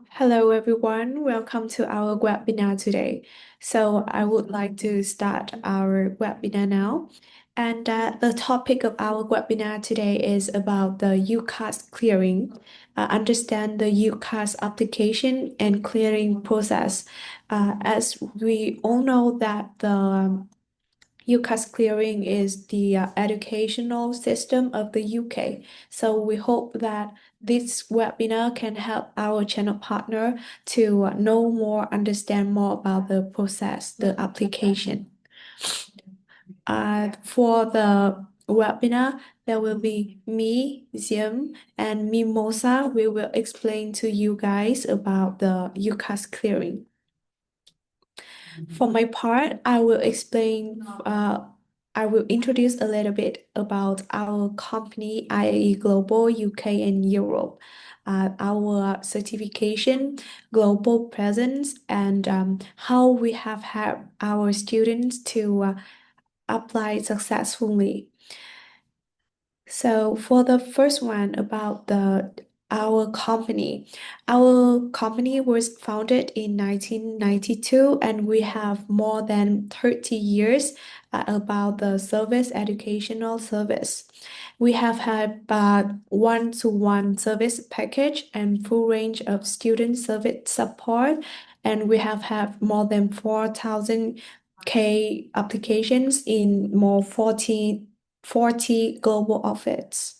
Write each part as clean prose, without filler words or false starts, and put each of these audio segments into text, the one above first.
Hello, everyone. Welcome to our webinar today. So I would like to start our webinar now. And the topic of our webinar today is about the UCAS clearing. Understand the UCAS application and clearing process. As we all know that the UCAS Clearing is the educational system of the UK. So we hope that this webinar can help our channel partner to know more, understand more about the process, the application. For the webinar, there will be me, Zim, and Mimosa. We will explain to you guys about the UCAS Clearing. For my part, I will introduce a little bit about our company, iaeGLOBAL, UK and Europe, our certification, global presence, and how we have helped our students to apply successfully. So for the first one about our company was founded in 1992 and we have more than 30 years about the service, educational service. We have had one-to-one service package and full range of student service support, and we have had more than 4,000 K applications in more 40 global offices.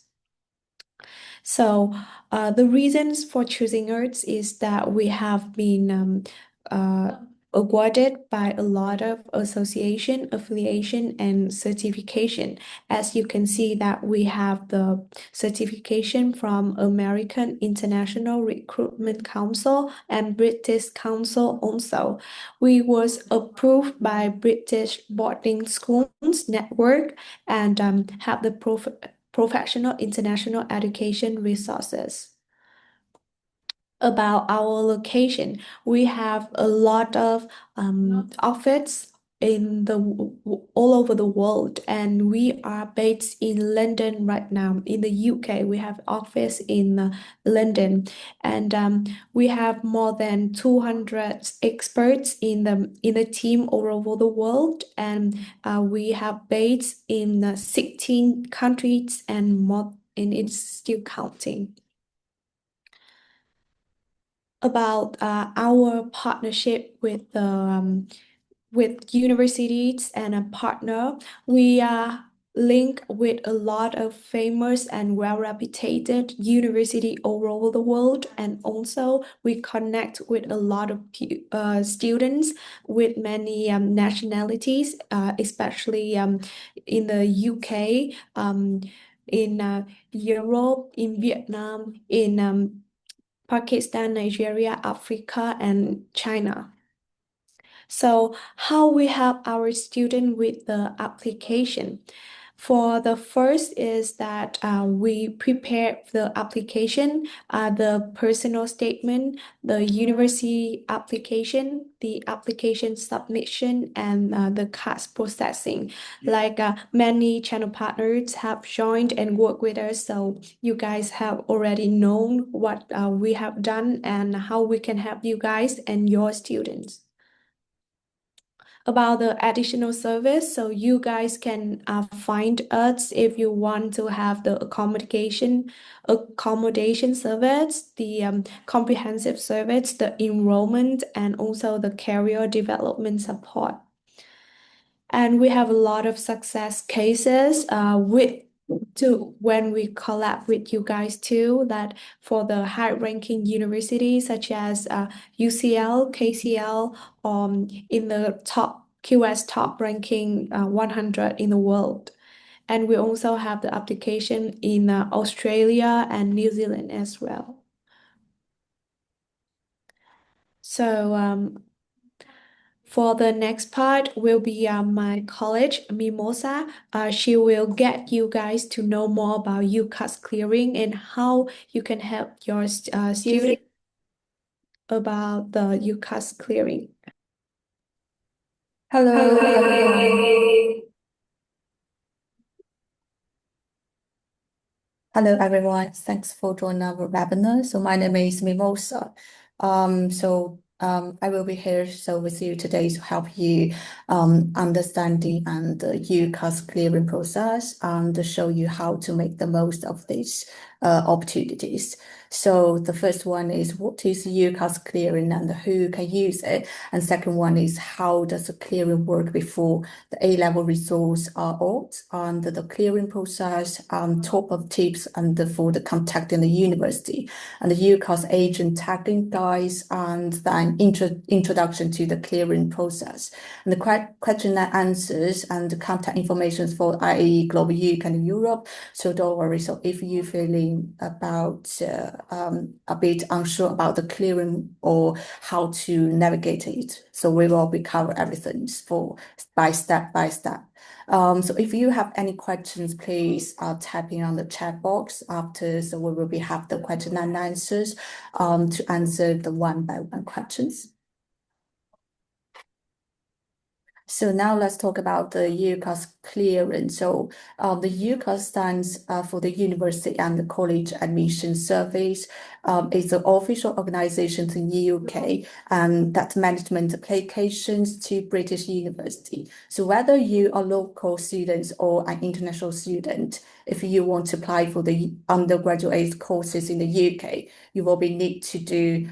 So the reasons for choosing Arts is that we have been uh, awarded by a lot of association, affiliation, and certification. As you can see that we have the certification from American International Recruitment Council and British Council also. We was approved by British Boarding Schools Network and have the professional international education resources. About our location, we have a lot of offices in all over the world, and we are based in London right now. In the UK, we have office in London, and we have more than 200 experts in the team all over the world, and we have base in 16 countries and more, and it's still counting. About our partnership with universities and a partner, we are linked with a lot of famous and well-reputed university all over the world, and also we connect with a lot of students with many nationalities, especially in the UK, in Europe, in Vietnam, in Pakistan, Nigeria, Africa, and China. So how we help our student with the application? For the first is that we prepare the application, the personal statement, the university application, the application submission, and the CAS processing. Like many channel partners have joined and worked with us, so you guys have already known what we have done and how we can help you guys and your students. About the additional service, so you guys can find us if you want to have the accommodation service, the comprehensive service, the enrollment, and also the career development support. And we have a lot of success cases when we collab with you guys too, that for the high-ranking universities such as UCL, KCL, in the top QS top ranking 100 in the world. And we also have the application in Australia and New Zealand as well. So for the next part will be my college, Mimosa. She will get you guys to know more about UCAS clearing and how you can help your students about the UCAS clearing. Hello, everyone. Hello. Hello, everyone. Thanks for joining our webinar. So my name is Mimosa. I will be here with you today to help you understanding and the UCAS clearing process and to show you how to make the most of these opportunities. So the first one is what is UCAS clearing and who can use it? And second one is how does the clearing work before the A-level results are out and the clearing process, top of tips and for the contacting the university and the UCAS agent tagging guides and then introduction to the clearing process. And the question and answers and the contact information for iaeGLOBAL UK and Europe. So don't worry. So if you're feeling a bit unsure about the clearing or how to navigate it, so we will be cover everything for step by step. So if you have any questions, please type in on the chat box after. So we will be have the question and answers to answer the one by one questions. So now let's talk about the UCAS clearance. So the UCAS stands for the University and the College Admission Service. It's an official organization in the UK and that management applications to British University. So whether you are local students or an international student, if you want to apply for the undergraduate courses in the UK, you will be need to do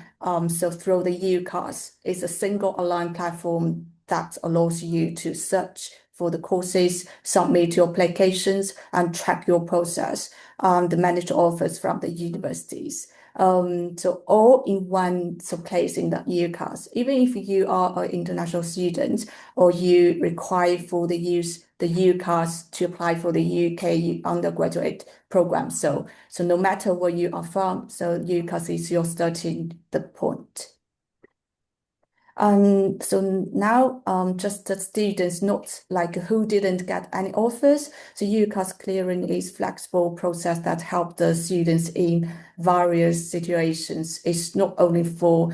so through the UCAS. It's a single online platform that allows you to search for the courses, submit your applications, and track your process. The managed offers from the universities. So all in one place in the UCAS. Even if you are an international student or you require for the use the UCAS to apply for the UK undergraduate program. So no matter where you are from, so UCAS is your starting the point. So now, just the students, not like who didn't get any offers. So UCAS clearing is flexible process that help the students in various situations. It's not only for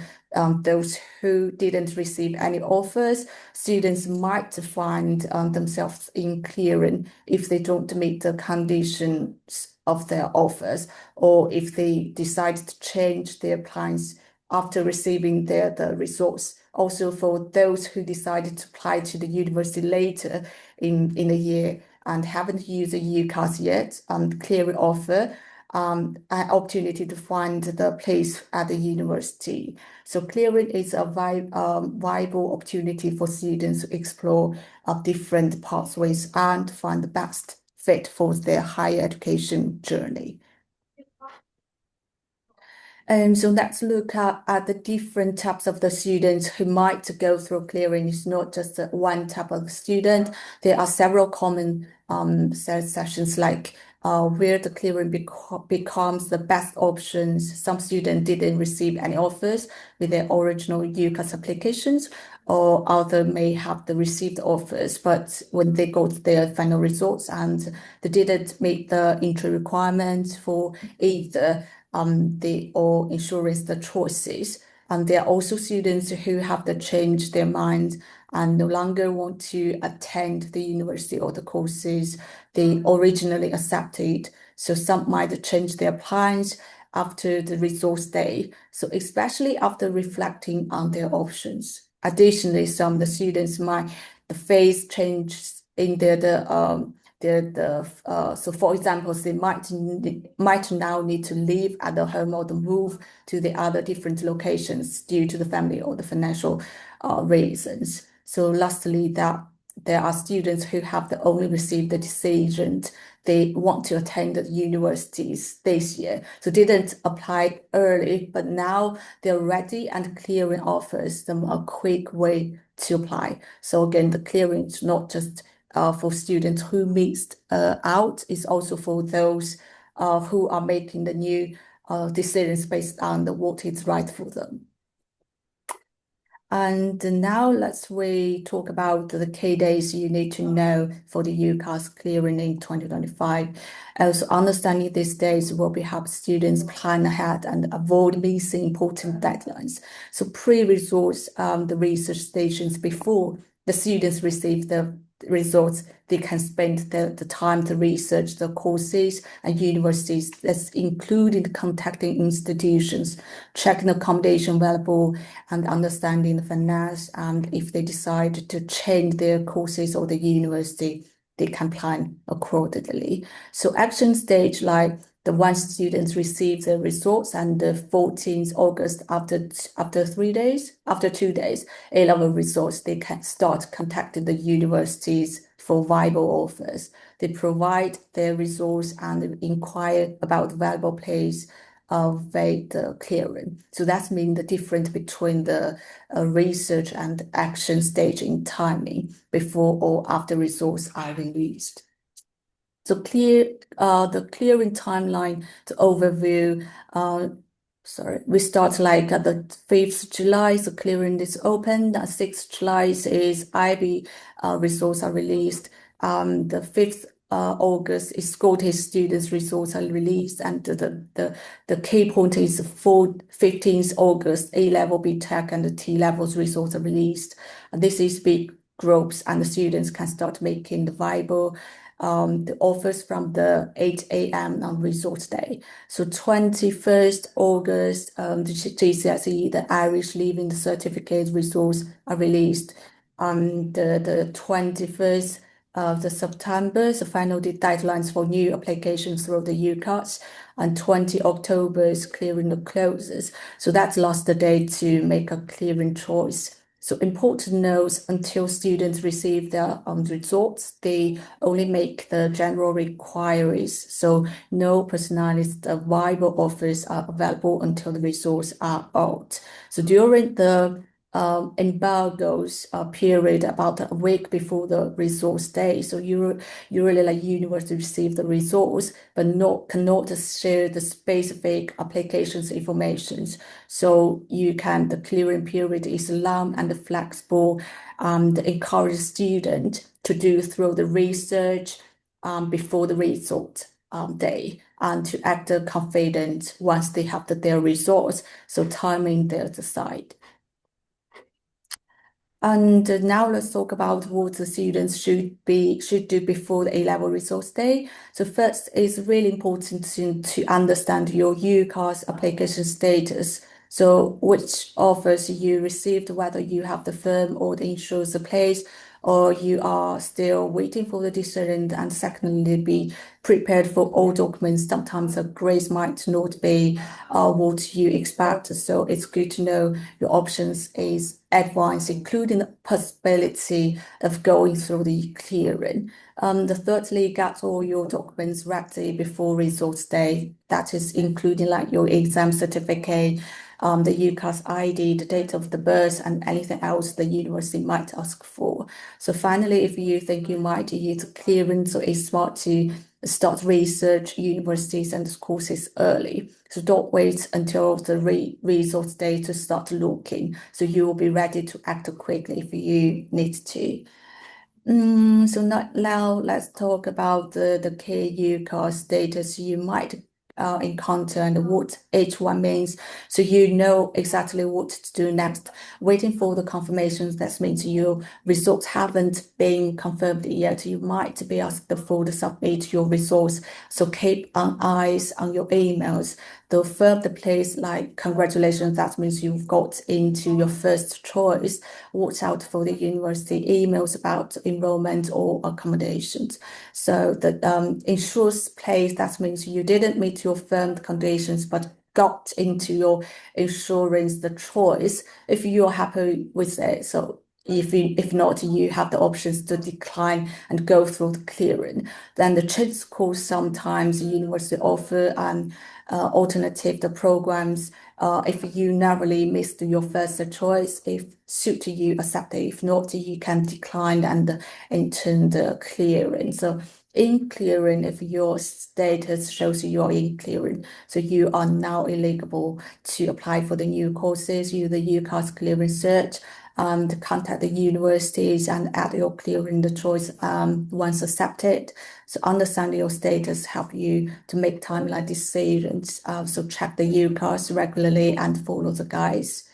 those who didn't receive any offers. Students might find themselves in clearing if they don't meet the conditions of their offers, or if they decide to change their plans after receiving the results. Also for those who decided to apply to the university later in the year and haven't used the UCAS yet, clearing offer an opportunity to find the place at the university. So clearing is a viable opportunity for students to explore different pathways and find the best fit for their higher education journey. So let's look at the different types of the students who might go through clearing. It's not just one type of student. There are several common sessions like where the clearing becomes the best options. Some students didn't receive any offers with their original UCAS applications, or other may have the received offers, but when they got their final results and they didn't meet the entry requirements for either they all insurance the choices. And there are also students who have to change their mind and no longer want to attend the university or the courses they originally accepted. So some might change their plans after the results day. So especially after reflecting on their options. Additionally, some of the students might face changes in so for example, they might now need to leave at the home or to move to the other different locations due to the family or the financial reasons. So lastly, that there are students who have only received the decision they want to attend the universities this year. So didn't apply early, but now they're ready and clearing offers them a quick way to apply. So again, the clearing is not just for students who missed out, is also for those who are making the new decisions based on what is right for them. And now we talk about the key days you need to know for the UCAS clearing in 2025. Also, understanding these days will be help students plan ahead and avoid missing important deadlines. So pre-resource the research stations before the students receive results, they can spend the time to research the courses and universities. That's including contacting institutions, checking accommodation available, and understanding the finance. And if they decide to change their courses or the university, they can plan accordingly. So action stage, like the one students receive the results and the 14th August after 3 days, after 2 days, A-level results, they can start contacting the universities for viable offers. They provide their results and inquire about the valuable place of the clearing. So that means the difference between the research and action stage in timing before or after results are released. So the clearing timeline to overview. We start like at the 5th July, so clearing is open. The 6th July is IB results are released. The 5th August is school test students results are released, and the key point is 15th August A-level B Tech and the T levels results are released. And this is big groups, and the students can start making the viable the offers from the 8 a.m. on results day. So 21st August, the GCSE, the Irish Leaving Certificate results are released. The 21st of the September, the final deadlines for new applications through the UCAS, and 20 October is clearing the closes. So that's last day to make a clearing choice. So important notes, until students receive their results, they only make the general inquiries. So no personalized viable offers are available until the results are out. So during the embargoes period, about a week before the results day, so you really like university receive the results, but cannot share the specific applications informations. So the clearing period is long and flexible, encourage student to do through the research before the result day, and to act confident once they have their results. So timing their side. And now let's talk about what the students should do before the A-level results day. So first, it's really important to understand your UCAS application status. So which offers you received, whether you have the firm or the insurance place, or you are still waiting for the decision. And secondly, be prepared for all documents. Sometimes the grades might not be what you expect. So it's good to know your options is advanced, including the possibility of going through the clearing. Thirdly, get all your documents ready before results day. That is including like your exam certificate, the UCAS ID, the date of the birth, and anything else the university might ask for. So finally, if you think you might use clearance, so it's smart to start research universities and courses early. So don't wait until the results day to start looking. So you will be ready to act quickly if you need to. So now let's talk about the key UCAS status you might encounter and what each one means, so you know exactly what to do next. Waiting for the confirmations, that means your results haven't been confirmed yet. You might be asked to submit your results. So keep an eyes on your emails. The third place, like congratulations, that means you've got into your first choice. Watch out for the university emails about enrollment or accommodations. So the insurance place, that means you didn't meet your firm conditions, but got into your insurance the choice if you're happy with it. So if not, you have the options to decline and go through the clearing. Then the change course, sometimes the university offer an alternative the programs. If you narrowly missed your first choice, if suit you, accept it. If not, you can decline and enter the clearing. So in clearing, if your status shows you are in clearing, so you are now eligible to apply for the new courses. Use the UCAS clearing search and contact the universities and add your clearing the choice once accepted. So understand your status help you to make timely decisions. So check the UCAS regularly and follow the guides.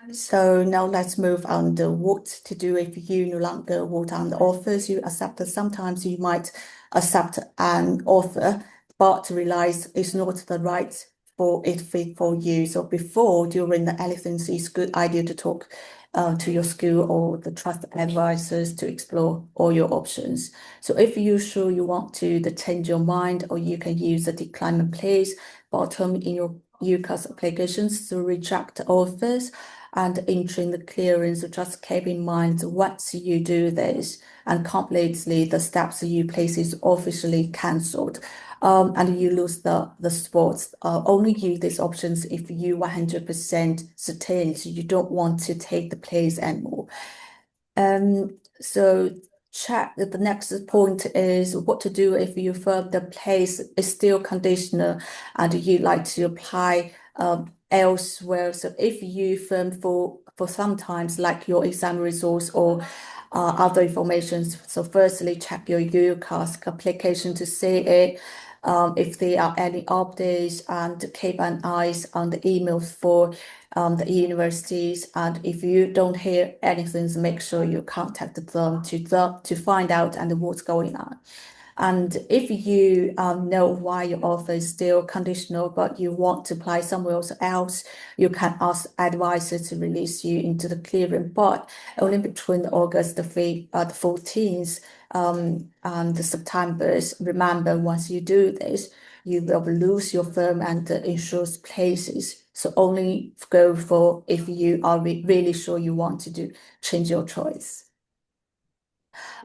So now let's move on to what to do if you no longer want on the offers you accept. Sometimes you might accept an offer, but realize it's not the right fit for you. So before, during the elephants, it's good idea to talk to your school or the trust advisors to explore all your options. So if you're sure you want to change your mind, or you can use the decline and place button in your UCAS applications to reject offers and entering the clearance. So just keep in mind once you do this and completely the steps you place is officially cancelled. And you lose the spots. Only use these options if you 100% certain you don't want to take the place anymore. So check that the next point is what to do if you feel the place is still conditional and you like to apply elsewhere. So if you firm for sometimes like your exam results or other information. So firstly, check your UCAS application to see it. If there are any updates, and keep an eye on the emails for the universities. And if you don't hear anything, make sure you contact them to find out and what's going on. And if you know why your offer is still conditional, but you want to apply somewhere else, you can ask advisors to release you into the clearing, but only between August the 14th and the September. Remember, once you do this, you will lose your firm and the insurance places. So only go for if you are really sure you want to change your choice.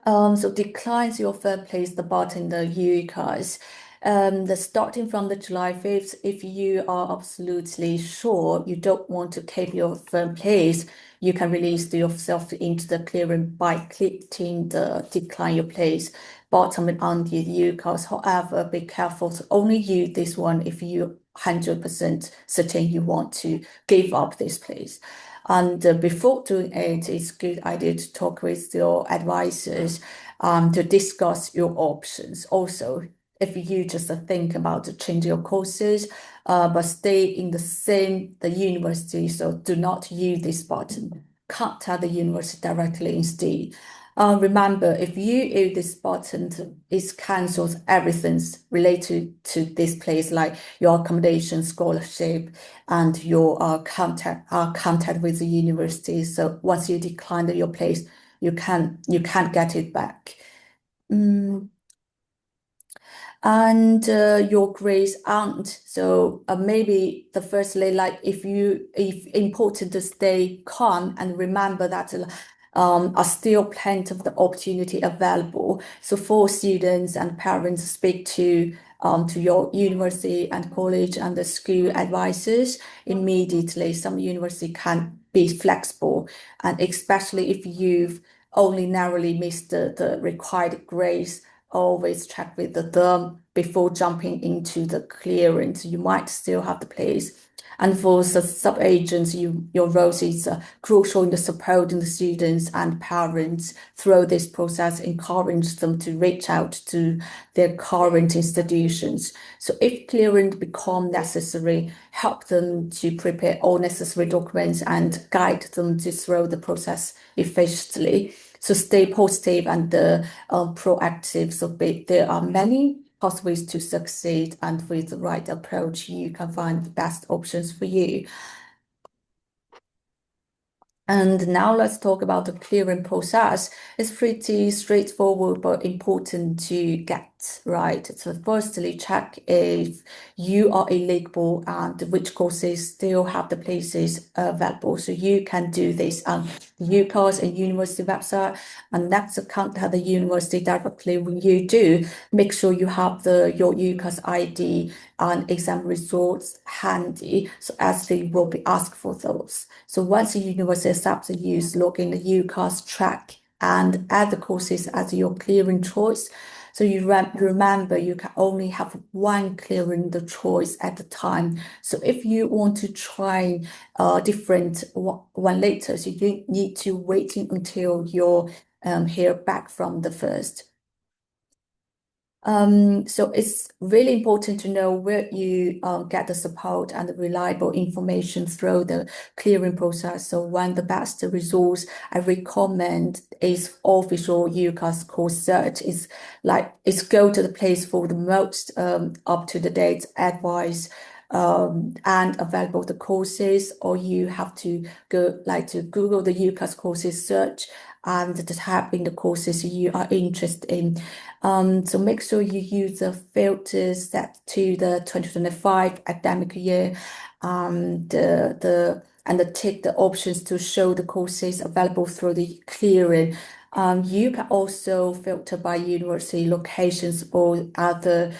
So declines your firm place the button in the UCAS. The starting from the July 5th, if you are absolutely sure you don't want to keep your firm place, you can release yourself into the clearing by clicking the decline your place button on the UCAS. However, be careful to only use this one if you 100% certain you want to give up this place. And before doing it, it's a good idea to talk with your advisors to discuss your options. Also, if you just think about changing your courses, but stay in the university, so do not use this button. Contact the university directly instead. Remember, if you use this button, it cancels everything related to this place, like your accommodation, scholarship, and your contact with the university. So once you decline your place, you can't get it back. Mm. And your grades aren't. So maybe the firstly, like if important to stay calm and remember that are still plenty of the opportunity available. So for students and parents, speak to your university and college and the school advisors immediately. Some university can be flexible, and especially if you've only narrowly missed the required grades, always check with them before jumping into the clearance. You might still have the place. And for the sub-agents, your role is crucial in the supporting the students and parents through this process, encourage them to reach out to their current institutions. So if clearance become necessary, help them to prepare all necessary documents and guide them to through the process efficiently. So stay positive and proactive. So there are many pathways to succeed, and with the right approach, you can find the best options for you. And now let's talk about the clearing process. It's pretty straightforward but important to get right. So firstly, check if you are eligible and which courses still have the places available. So you can do this on the UCAS and university website, and next contact the university directly. When you do, make sure you have your UCAS ID and exam results handy, so as they will be asked for those. So once the university accepts you, log in the UCAS track and add the courses as your clearing choice. So you remember you can only have one clearing the choice at a time. So if you want to try different one later, so you need to wait until you hear back from the first. So it's really important to know where you get the support and the reliable information through the clearing process. So one of the best resource I recommend is official UCAS course search. It's go to the place for the most up-to-the-date advice and available the courses, or you have to go to Google the UCAS courses search and just type in the courses you are interested in. So make sure you use the filters set to the 2025 academic year, and tick the options to show the courses available through the clearing. You can also filter by university locations or other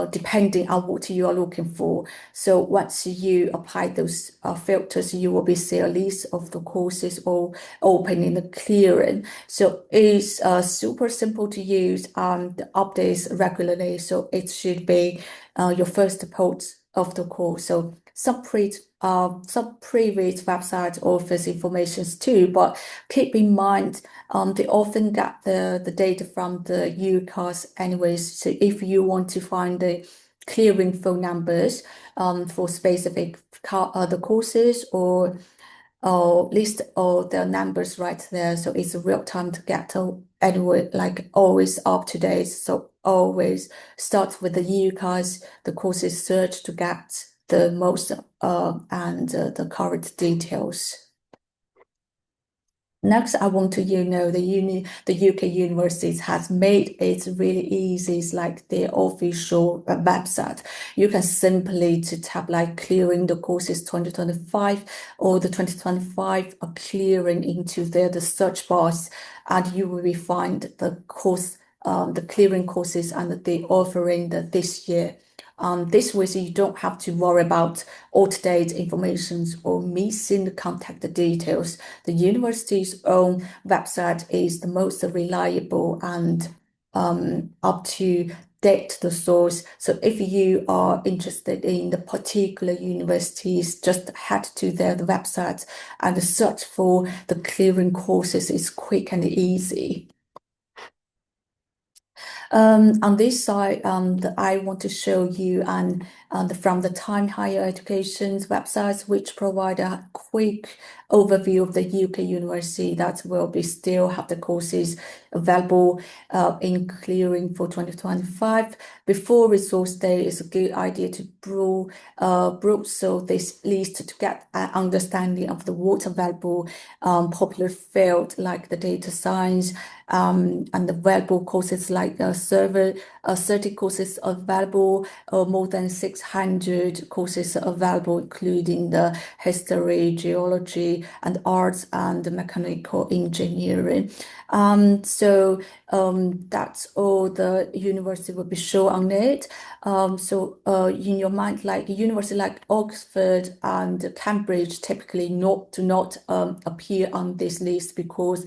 depending on what you are looking for. So once you apply those filters, you will be see a list of the courses all open in the clearing. So it's super simple to use and updates regularly. So it should be your first part of the course. So some previous website offers informations too, but keep in mind they often get the data from the UCAS anyways. So if you want to find the clearing phone numbers for specific the courses or list all the numbers right there. So it's real time to get to anyway, like always up to date. So always start with the UCAS, the courses search to get the most and the current details. Next, I want to know the UK universities has made it really easy. It's like their official website. You can simply to tap like clearing the courses 2025 or the 2025 are clearing into the search box, and you will find the course the clearing courses and the offering this year. This way, so you don't have to worry about out-of-date information or missing the contact details. The university's own website is the most reliable and up to date the source. So if you are interested in the particular universities, just head to their website and search for the clearing courses. It's quick and easy. On this side, I want to show you from the Time Higher Education's websites, which provide a quick overview of the UK university that will be still have the courses available in clearing for 2025. Before resource day, it's a good idea to browse so this list to get an understanding of the what available popular field like the data science and the available courses like server 30 courses available, more than 600 courses available, including the history, geology, and arts and mechanical engineering. That's all the university will be shown on it. In your mind, like university like Oxford and Cambridge typically do not appear on this list because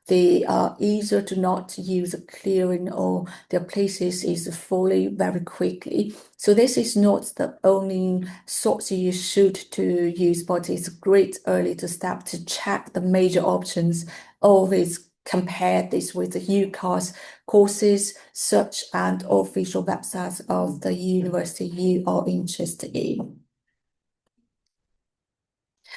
they are easier to not use clearing or their places is fully very quickly. So this is not the only source you should to use, but it's great early to step to check the major options. Always compare this with the UCAS courses, search and official websites of the university you are interested in.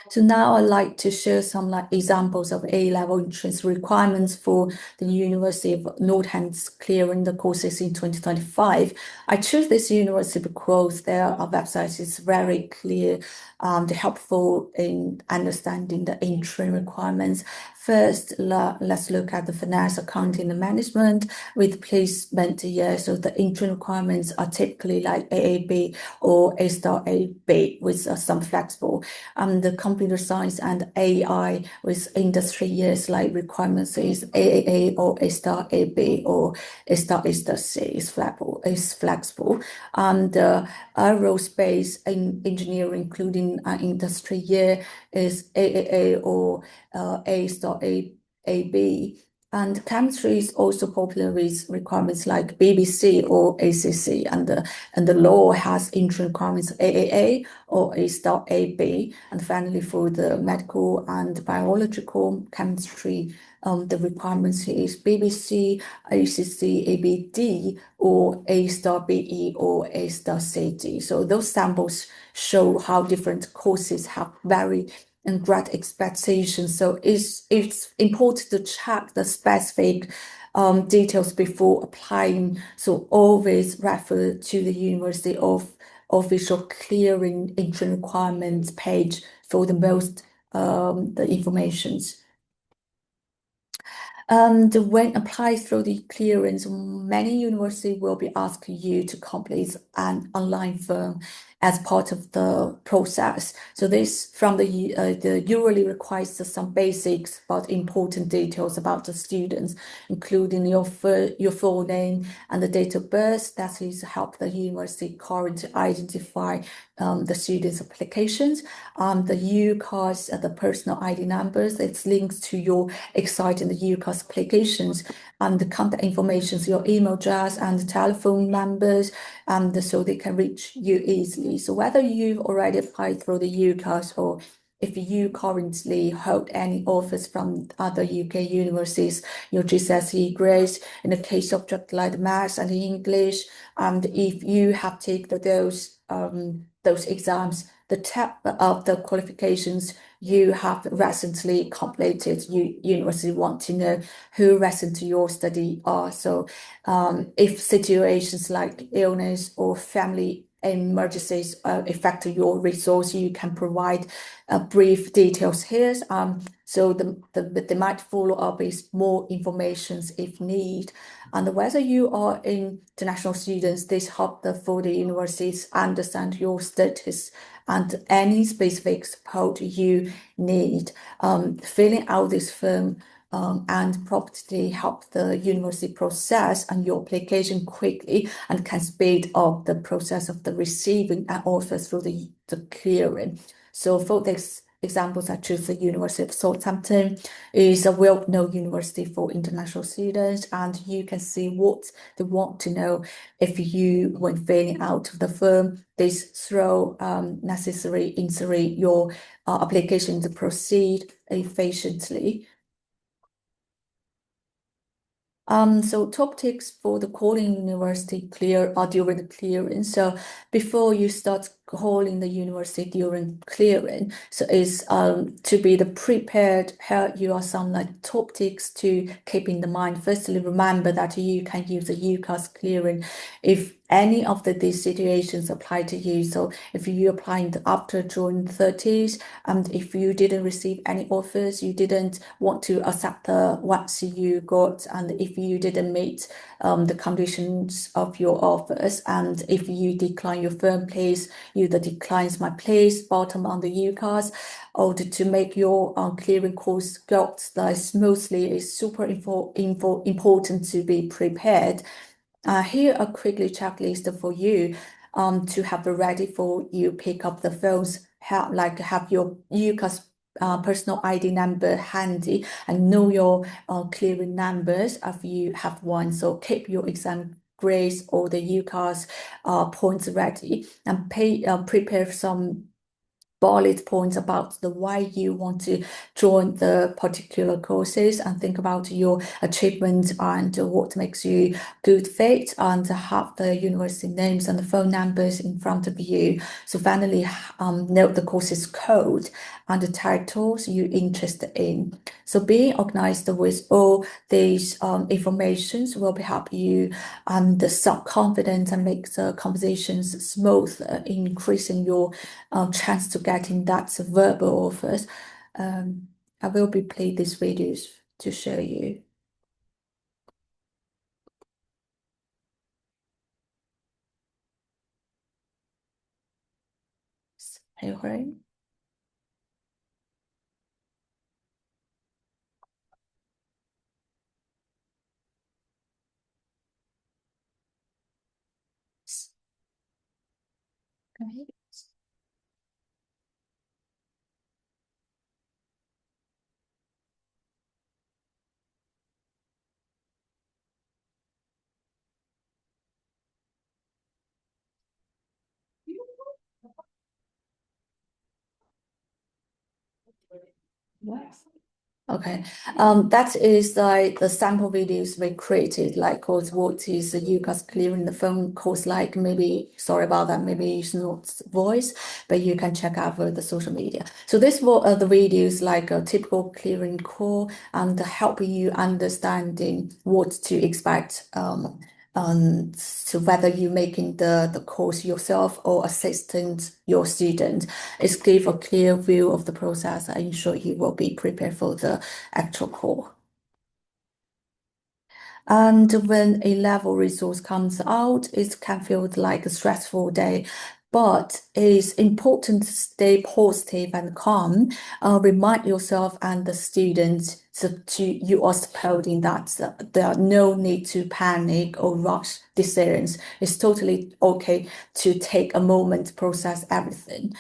So now I'd like to share some examples of A-level entrance requirements for the University of Northampton's clearing the courses in 2025. I chose this university because their website is very clear and helpful in understanding the entry requirements. First, let's look at the finance, accounting, and management with placement year. So the entry requirements are typically like AAB or A*AB with some flexible. The computer science and AI with industry years like requirements is AAA or A*AB or A*C is flexible. And aerospace and engineering, including industry year, is AAA or A*AB. And chemistry is also popular with requirements like BBC or ACC, and the law has entry requirements AAA or A*AB. And finally, for the medical and biological chemistry, the requirements is BBC, ACC, ABD, or A*BE or A*CD. So those samples show how different courses have varied and grad expectations. So it's important to check the specific details before applying. So always refer to the university of official clearing entry requirements page for the most the informations. When applied through the clearance, many universities will be asking you to complete an online form as part of the process. So this from the usually requires some basics but important details about the students, including your full name and the date of birth. That is help the university currently identify the students' applications. The UCAS, the personal ID numbers, it's linked to your exciting the UCAS applications, and the contact information, your email address and telephone numbers, and so they can reach you easily. So whether you've already applied through the UCAS or if you currently hold any offers from other UK universities, your GCSE grades in the case of subjects like maths and English, and if you have taken those exams, the type of the qualifications you have recently completed, university want to know who recent your study are. So if situations like illness or family emergencies affect your resource, you can provide brief details here. So they might follow up with more information if need. And whether you are international students, this help for the universities understand your status and any specific support you need. Filling out this form and properly help the university process and your application quickly and can speed up the process of the receiving and also through the clearing. So for this examples, I choose the University of Southampton. Is a well-known university for international students, and you can see what they want to know if you, when filling out the form, this throw necessary insert your application to proceed efficiently. So top tips for the calling university clear or during the clearing. So before you start calling the university during clearing, so is to be the prepared. Here you are some like top tips to keep in the mind. Firstly, remember that you can use the UCAS clearing if any of these situations apply to you. So if you applying after June 30th, and if you didn't receive any offers, you didn't want to accept the ones you got, and if you didn't meet the conditions of your offers, and if you decline your firm place, you the declines my place bottom on the UCAS, or to make your clearing course go smoothly is super important to be prepared. Here a quickly checklist for you to have ready for you pick up the phones, have your UCAS personal ID number handy and know your clearing numbers if you have one. So keep your exam grades or the UCAS points ready and prepare some bullet points about the why you want to join the particular courses and think about your achievements and what makes you good fit and have the university names and the phone numbers in front of you. So finally, note the course's code and the titles you're interested in. So being organized with all these informations will help you and self-confidence and make the conversations smoother, increasing your chance to getting that verbal offers. I will be play these videos to show you. Okay. Okay. Yes. Okay, that is like the sample videos we created, like called what is the UCAS clearing the phone calls like. Maybe sorry about that, maybe it's not voice, but you can check out the social media. So this were the videos like a typical clearing call and help you understanding what to expect. So whether you're making the course yourself or assistant your student, it's give a clear view of the process and ensure you will be prepared for the actual call. And when a level resource comes out, it can feel like a stressful day, but it's important to stay positive and calm. Remind yourself and the students to you are supporting that there are no need to panic or rush decisions. It's totally okay to take a moment to process everything.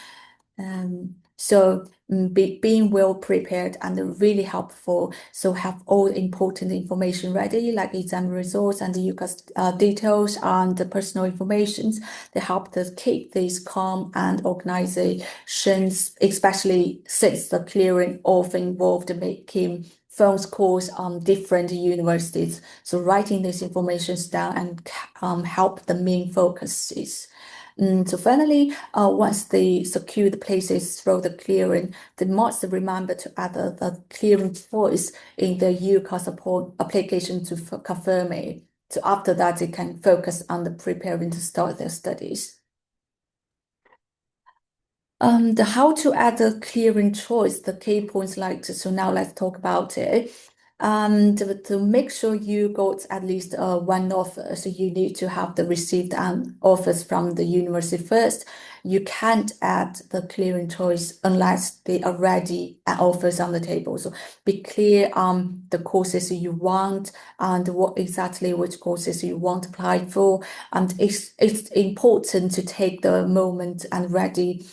Being well prepared and really helpful. So have all the important information ready, like exam results and the UCAS details and the personal information. They help us keep these calm and organizations, especially since the clearing often involved making phone calls on different universities. So writing these informations down and help the main focuses. So finally, once they secure the places through the clearing, they must remember to add the clearing voice in the UCAS support application to confirm it. So after that, they can focus on the preparing to start their studies. The how to add a clearing choice, the key points like so now let's talk about it. To make sure you got at least one offer, so you need to have the received offers from the university first. You can't add the clearing choice unless they already offers on the table. So be clear on the courses you want and what exactly which courses you want to apply for. And it's important to take the moment and ready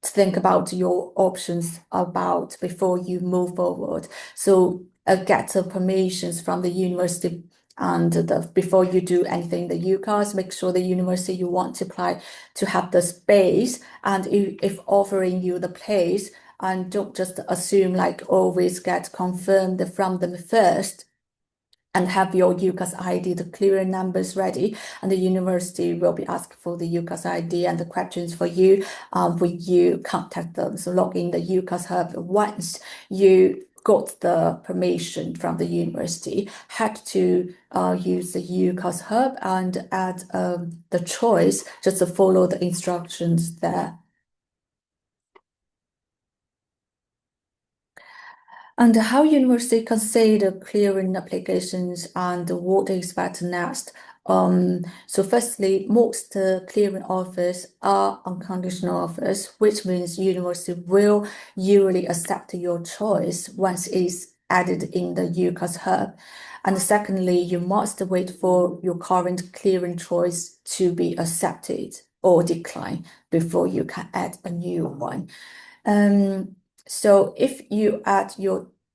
think about your options about before you move forward. So get the permissions from the university and before you do anything, the UCAS, make sure the university you want to apply to have the space and if offering you the place and don't just assume like always get confirmed from them first and have your UCAS ID, the clearing numbers ready, and the university will be asking for the UCAS ID and the questions for you when you contact them. So log in the UCAS Hub once you got the permission from the university, had to use the UCAS Hub and add the choice just to follow the instructions there. And how university consider clearing applications and what they expect next. So firstly, most clearing offers are unconditional offers, which means university will usually accept your choice once it's added in the UCAS hub. And secondly, you must wait for your current clearing choice to be accepted or declined before you can add a new one. Um, so if you add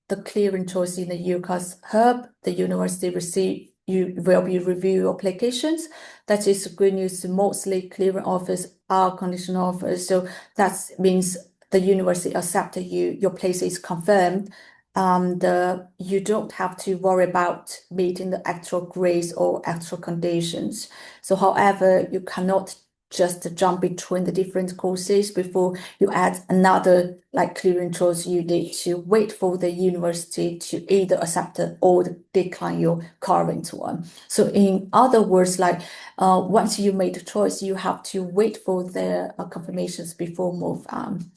the clearing choice in the UCAS hub, the university you will be review your applications. That is good news. Mostly clearing offers are conditional offers. So that means the university accepted you, your place is confirmed. You don't have to worry about meeting the actual grades or actual conditions. So however, you cannot just jump between the different courses before you add another like clearing choice. You need to wait for the university to either accept it or decline your current one. So in other words, like once you made a choice, you have to wait for their confirmations before move on.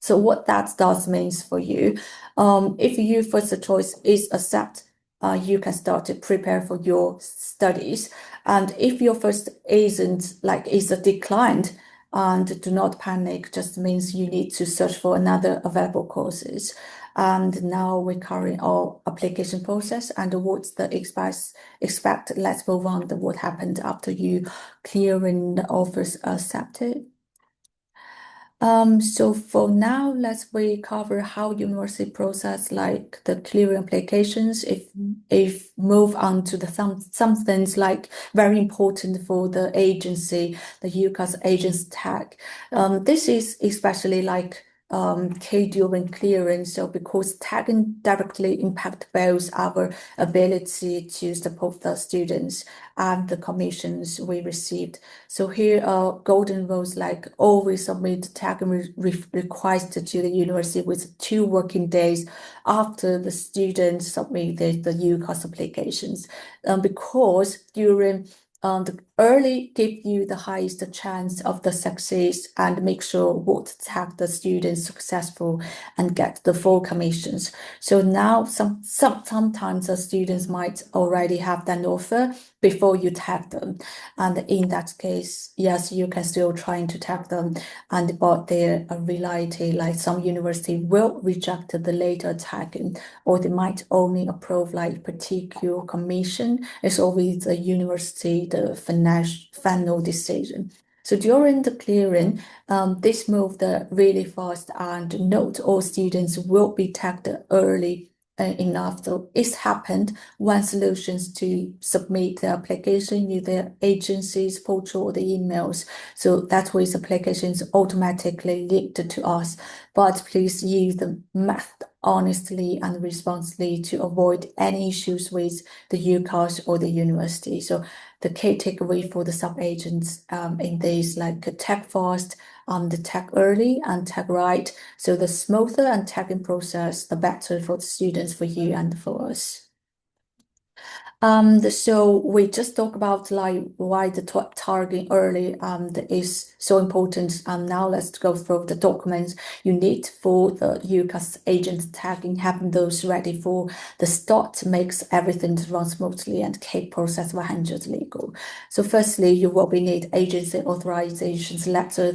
So what that does means for you, if your first choice is accept, you can start to prepare for your studies. And if your first isn't like is a declined, and do not panic, just means you need to search for another available courses. And now we're current our application process and what's the expect. Let's move on to what happened after you clearing the offers accepted. So for now, we cover how university process like the clearing applications. If move on to the some things like very important for the agency, the UCAS agents tag. This is especially like key during clearing. So because tagging directly impact both our ability to support the students and the commissions we received. So here are golden rules like always submit tagging request to the university with 2 working days after the students submitted the UCAS applications. Because during the early give you the highest chance of the success and make sure what tag the students successful and get the full commissions. So now sometimes the students might already have an offer before you tag them. And in that case, yes, you can still trying to tag them. And but there are reality, like some university will reject the later tagging, or they might only approve like particular commission. It's always the university, the final decision. So during the clearing, this moved really fast, and note all students will be tagged early enough. So it's happened when solutions to submit the application in the agency's portal or the emails. So that way, applications automatically linked to us. But please use the method honestly and responsibly to avoid any issues with the UCAS or the university. So the key takeaway for the sub-agents in this like tag fast, the tag early and tag right. So the smoother and tagging process, the better for the students, for you and for us. So we just talk about like why the targeting early is so important. Now let's go through the documents you need for the UCAS agent tagging, having those ready for the start makes everything run smoothly and keep process 100 legal. So firstly, you will be need agency authorizations letter.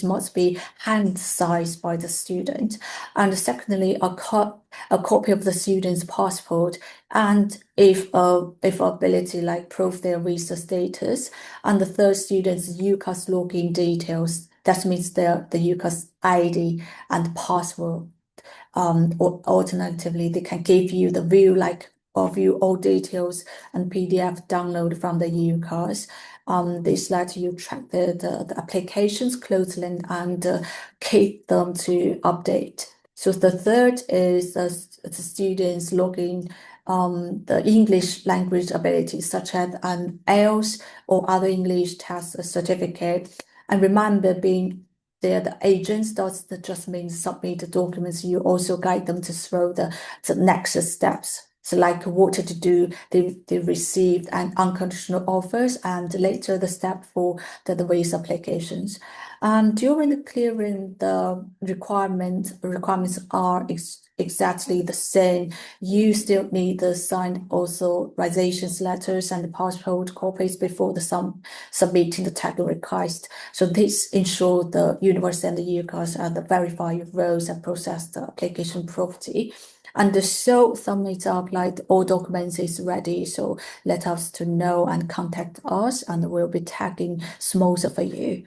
Must be hand sized by the student. And secondly, a copy of the student's passport, and if ability like prove their visa status, and the third student's UCAS login details. That means the UCAS ID and password. Or alternatively, they can give you the view like or view all details and PDF download from the UCAS. This let you track the applications closely and keep them to update. So the third is the students login the English language ability, such as an IELTS or other English test certificate. And remember, being the agents does just mean submit the documents. You also guide them to through the next steps. So like what to do, they received an unconditional offers and later the step for the visa applications. During the clearing, the requirements are exactly the same. You still need the signed authorizations letters and the passport copies before the submitting the tag request. So this ensures the university and the UCAS are the verified roles and process the application properly. And so sum it up like all documents is ready. So let us to know and contact us and we'll be tagging smoother for you.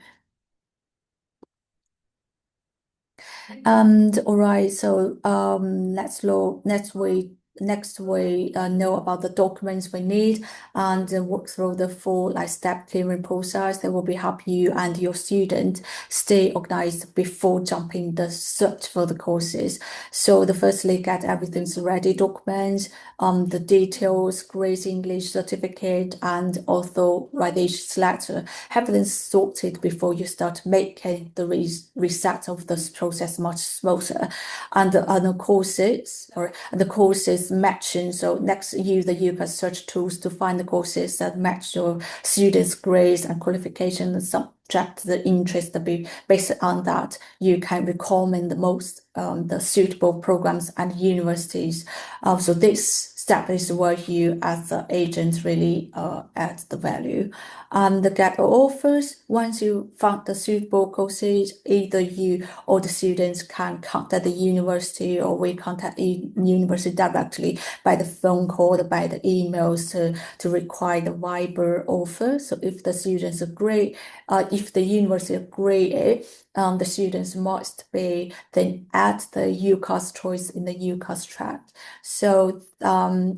All right, so next we know about the documents we need and walk through the full like step clearing process that will be help you and your student stay organized before jumping the search for the courses. So the firstly get everything's ready documents, the details, grades, English certificate, and authorization letter. Have them sorted before you start making the reset of this process much smoother. And the other courses or the courses matching. So next, use the UCAS search tools to find the courses that match your students' grades and qualification and subject the interest. Based on that, you can recommend the most the suitable programs and universities. So this step is where you as the agent really add the value. The get offers, once you found the suitable courses, either you or the students can contact the university or we contact the university directly by the phone call or by the emails to require the Viber offer. So if the students agree, if the university agree, the students must be then add the UCAS choice in the UCAS track. So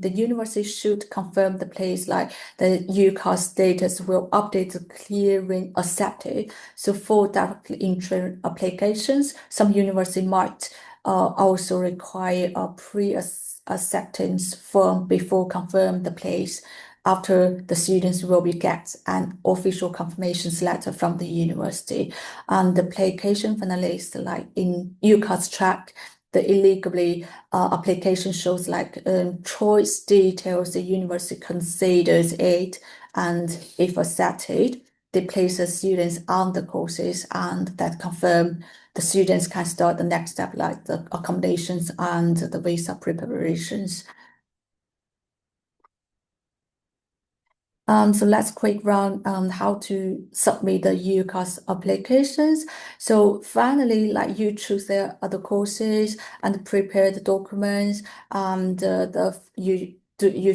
the university should confirm the place, like the UCAS status will update the clearing accepted. So for direct entry applications, some university might also require a pre-acceptance form before confirm the place. After the students will be get an official confirmation letter from the university, and the application finalist, like in UCAS track, the illegally application shows like choice details the university considers it, and if accepted, they place the students on the courses and that confirm the students can start the next step like the accommodations and the visa preparations. So let's quick run on how to submit the UCAS applications. So finally, like you choose the other courses and prepare the documents, and you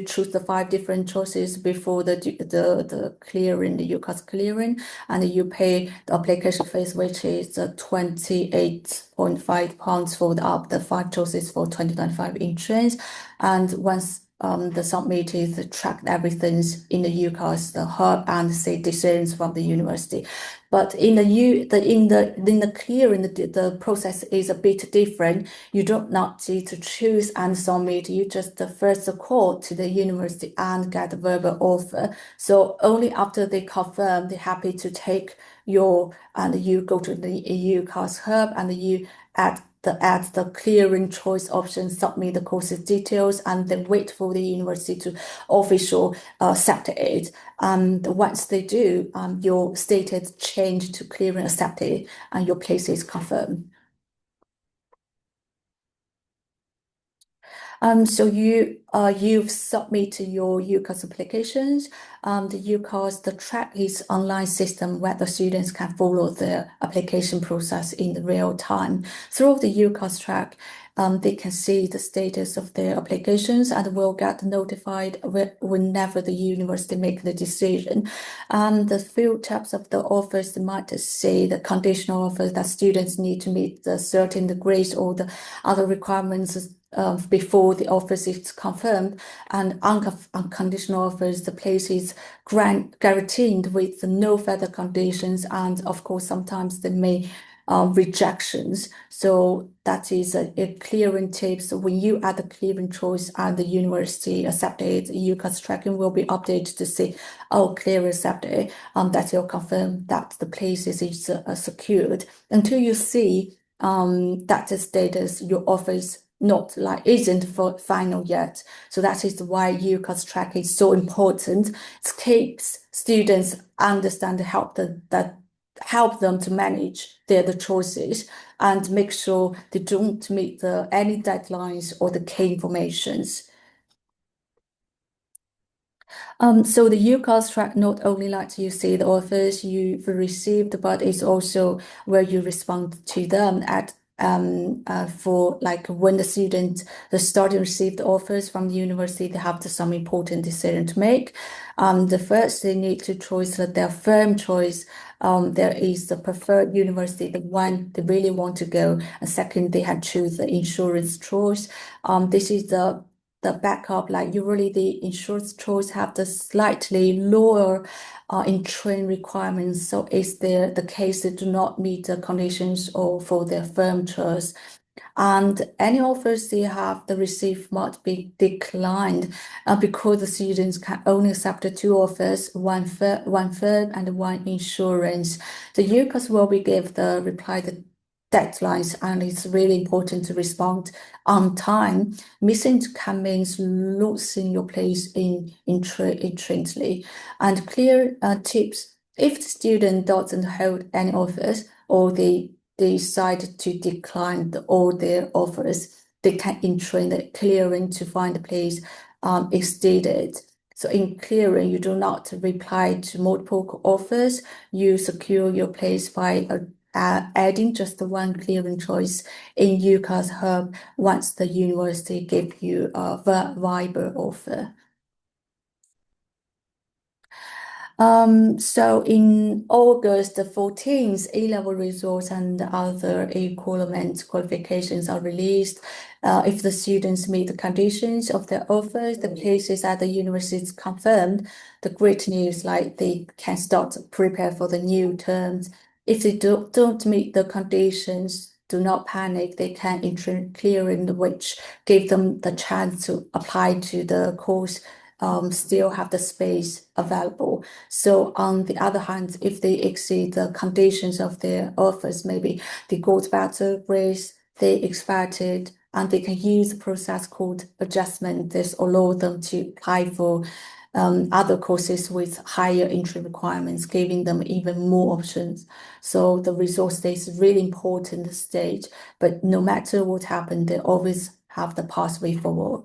choose the 5 different choices before the clearing, the UCAS clearing, and you pay the application fees, which is 28.5 pounds for the 5 choices for 2025 entrance. And once the submitted track everything's in the UCAS, the hub, and see decisions from the university. But in the clearing, the process is a bit different. You don't not need to choose and submit. You just first call to the university and get a verbal offer. So only after they confirm they're happy to take and you go to the UCAS hub and you add the clearing choice option, submit the courses details, and then wait for the university to official accept it. And once they do, your status change to clearing accepted, and your place is confirmed. So you've submitted your UCAS applications. The UCAS, the track is online system where the students can follow the application process in the real time. Through the UCAS track, they can see the status of their applications and will get notified whenever the university make the decision. The few types of the offers might say the conditional offers that students need to meet the certain degrees or the other requirements before the office is confirmed, and unconditional offers, the place is guaranteed with no further conditions, and of course sometimes they may rejections. So that is a clearing tip. So when you add the clearing choice and the university accepted, UCAS tracking will be updated to say, oh, clear accepted. That will confirm that the place is secured. Until you see that the status your office not like isn't for final yet. So that is why UCAS track is so important. It keeps students understand that help them to manage their choices and make sure they don't meet any deadlines or the key informations. So the UCAS track not only lets you see the offers you've received, but it's also where you respond to them at for like when the student received the offers from the university, they have some important decision to make. The first they need to choose their firm choice. There is the preferred university, the one they really want to go. And second, they had choose the insurance choice. This is the backup, like usually the insurance choice have the slightly lower in-train requirements. So is there the case they do not meet the conditions or for their firm choice. And any offers they have the receive must be declined because the students can only accept the 2 offers, one firm and one insurance. The UCAS will be give the reply the deadlines, and it's really important to respond on time. Missing can mean losing your place in training. And clear tips: if the student doesn't hold any offers or they decide to decline all their offers, they can enter the clearing to find a place is stated. So in clearing, you do not reply to multiple offers. You secure your place by adding just one clearing choice in UCAS Hub once the university give you a viable offer. So in August the 14th, A-level results and other equivalent qualifications are released. If the students meet the conditions of their offers, the places at the university is confirmed. The great news, like they can start to prepare for the new terms. If they don't meet the conditions, do not panic. They can enter clearing, which give them the chance to apply to the course, still have the space available. So on the other hand, if they exceed the conditions of their offers, maybe they got better grades they expected, and they can use a process called adjustment. This allows them to apply for other courses with higher entry requirements, giving them even more options. So the resource stage is really important stage, but no matter what happens, they always have the pathway forward.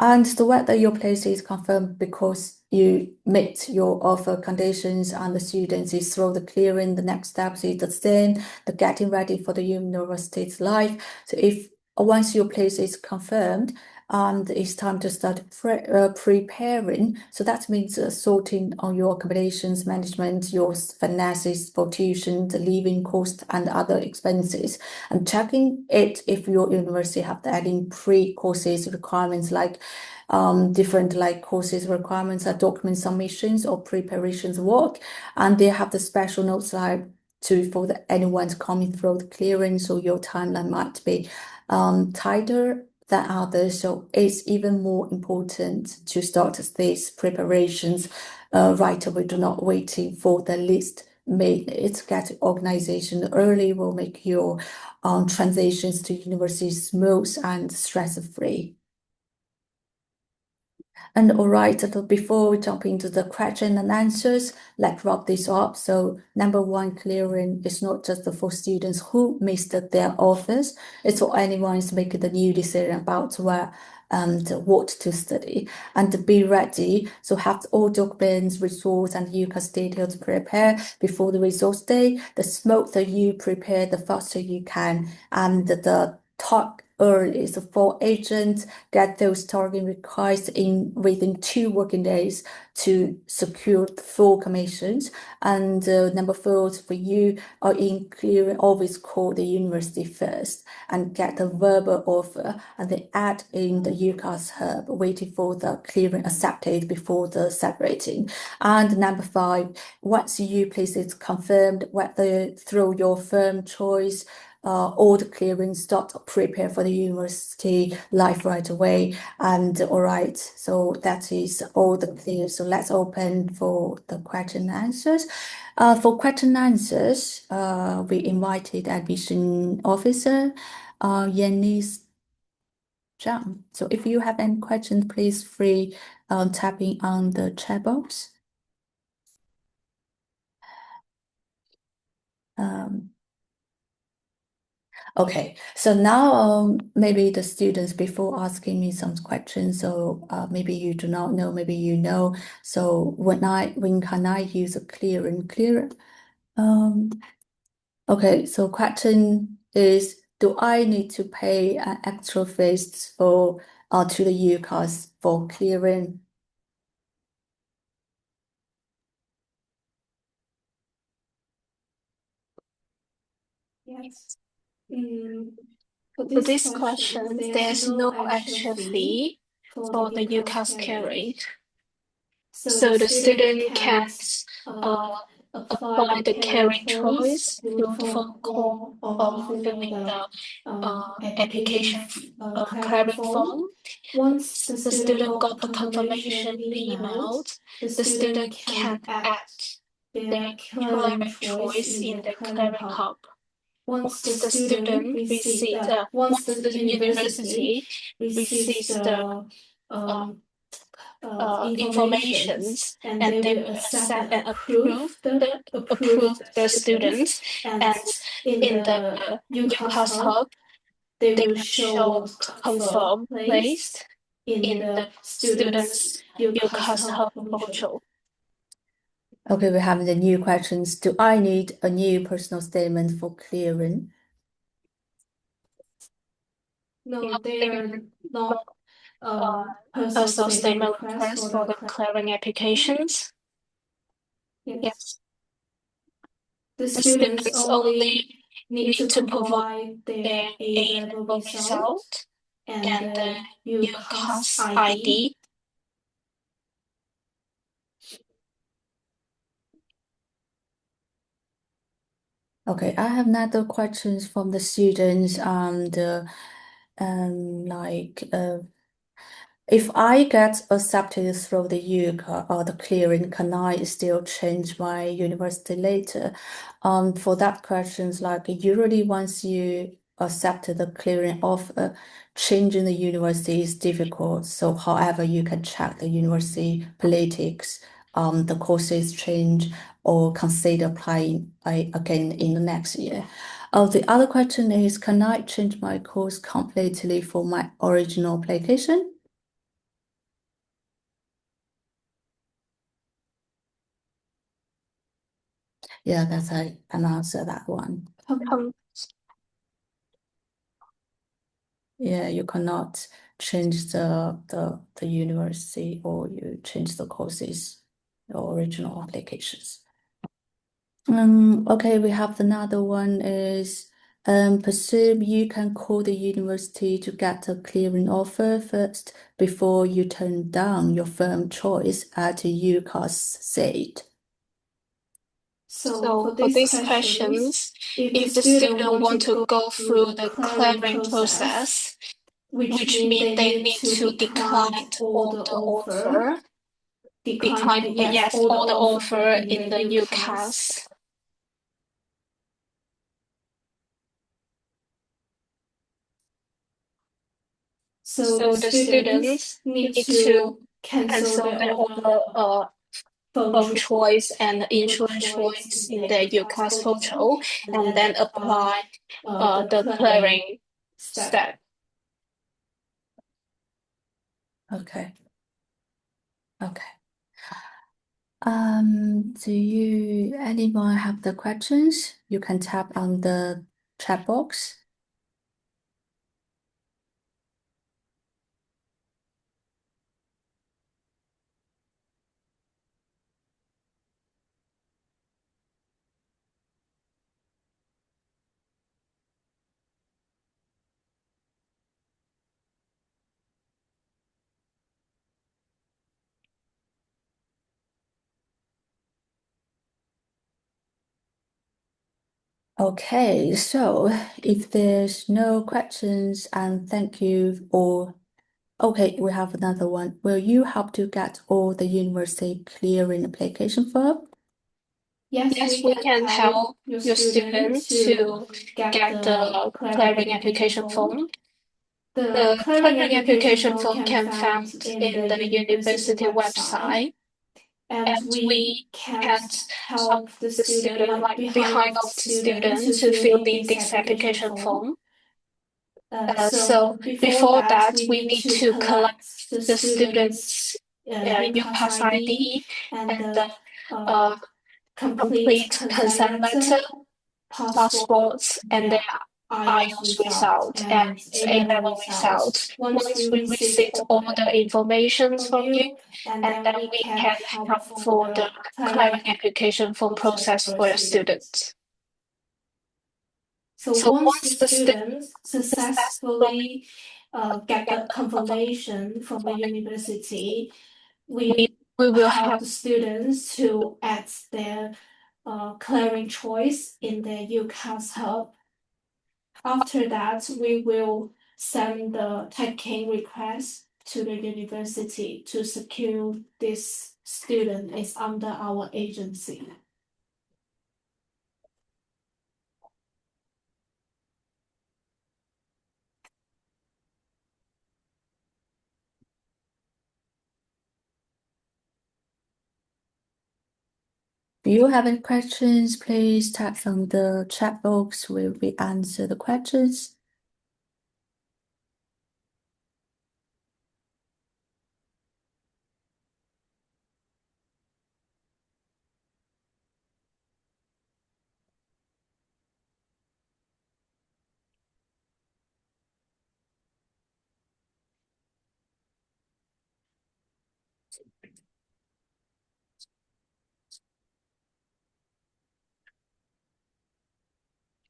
And the whether your place is confirmed because you meet your offer conditions and the students is through the clearing, the next steps is the same, the getting ready for the university's life. So if once your place is confirmed and it's time to start preparing, so that means sorting on your accommodations management, your finances for tuition, the living cost and other expenses, and checking it if your university have any pre-courses requirements like different like courses requirements are document submissions or preparations work, and they have the special notes like to for anyone's coming through the clearing, so your timeline might be tighter than others. So it's even more important to start these preparations right away. Do not waiting for the list minute. Get organization early will make your transitions to university smooth and stress-free. And all right, so before we jump into the question and answers, let's wrap this up. So number one, clearing is not just for students who missed their offers, it's for anyone who's making the new decision about where and what to study. And be ready. So have all documents, resource, and UCAS details prepared before the results day. The smoother you prepare, the faster you can. And the talk early. So for agents, get those target requests in within 2 working days to secure the full commissions. And number four, for you are in clearing, always call the university first and get a verbal offer, and then add in the UCAS hub, waiting for the clearing accepted before the separating. And number five, once you place it confirmed, whether through your firm choice, all the clearing start prepare for the university life right away. And all right, so that is all the clear. So let's open for the question and answers. For question and answers, we invited admission officer, Yanis Zhang. So if you have any questions, please free tapping on the chat box. Um, Okay, so now maybe the students before asking me some questions, so maybe you do not know, maybe you know. So when can I use a clear and clear? Um, okay, so question is, do I need to pay an extra fees for to the UCAS for clearing? Yes. For this question, there's no extra fee for the UCAS Clearing. So the student can uh, apply the carrying choice through the phone call or filling the application clearing form. Once the student got the confirmation emailed, the student can add their clearing choice in the clearing hub. Once the university receives the uh, informations, and they will accept and approve the students, and in the UCAS hub they will show confirm placed in the students UCAS hub module. Okay, we have the new questions. Do I need a new personal statement for clearing? No, they are not personal statement request for the clearing applications. Yes. The students only need to provide their A-level result and the UCAS ID. Okay, I have another questions from the students if I get accepted through the UCA or the clearing, can I still change my university later? For that questions, like usually once you accept the clearing offer, changing the university is difficult. So however, you can check the university politics, the courses change or consider applying again in the next year. The other question is, can I change my course completely for my original application? Yeah, that's an answer that one. Yeah, you cannot change the university or you change the courses, the original applications. Okay, we have another one is presume you can call the university to get a clearing offer first before you turn down your firm choice at UCAS site. So for these questions, if the student want to go through the clearing process, which means they need to decline all the offer, all the offer in the UCAS. So the students need to cancel their phone choice and insurance choice in their UCAS portal and then apply the clearing step. Okay. Okay. Do anyone have the questions? You can tap on the chat box. Okay, so if there's no questions, and thank you all. Okay, we have another one. Will you help to get all the university clearing application form? Yes, we can help your student to get the clearing application form. The clearing application form can found in the university website, and we can't help the student, like behind of the student, to fill in this application form. So before that, we need to collect the student's UCAS ID and the complete consent letter, passports, and their IELTS result and A-level result. Once we receive all the information from you, and then we can help for the clearing application form process for your students. So once the student successfully get the confirmation from the university, we will help the students to add their clearing choice in their UCAS hub. After that, we will send the taking request to the university to secure this student is under our agency. If you have any questions, please type on the chat box. We will answer the questions.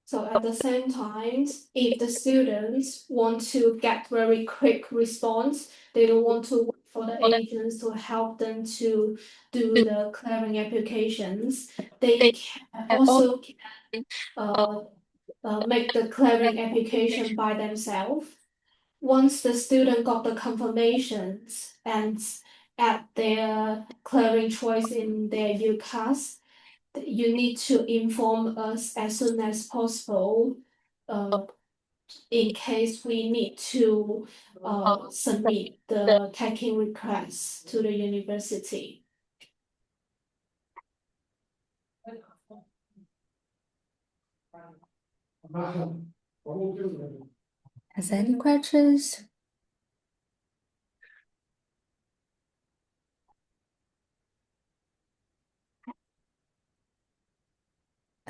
So at the same time, if the students want to get very quick response, they don't want to wait for the agents to help them to do the clearing applications. They can also make the clearing application by themselves. Once the student got the confirmations and add their clearing choice in their UCAS, you need to inform us as soon as possible, in case we need to submit the taking request to the university. Has any questions?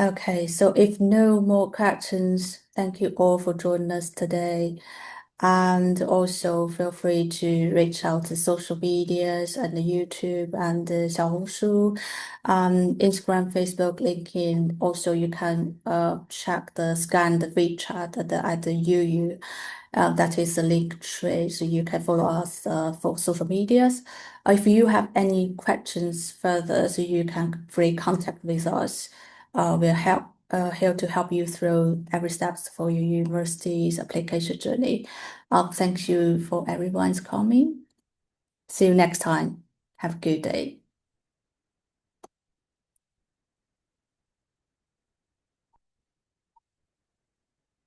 Okay, so if no more questions, thank you all for joining us today. And also feel free to reach out to social medias and the YouTube and the Xiaohongshu, Instagram, Facebook, LinkedIn. Also, you can scan the WeChat at the UU. That is the link tree, so you can follow us for social medias. If you have any questions further, so you can free contact with us. We're here to help you through every steps for your university's application journey. Thank you for everyone's coming. See you next time. Have a good day.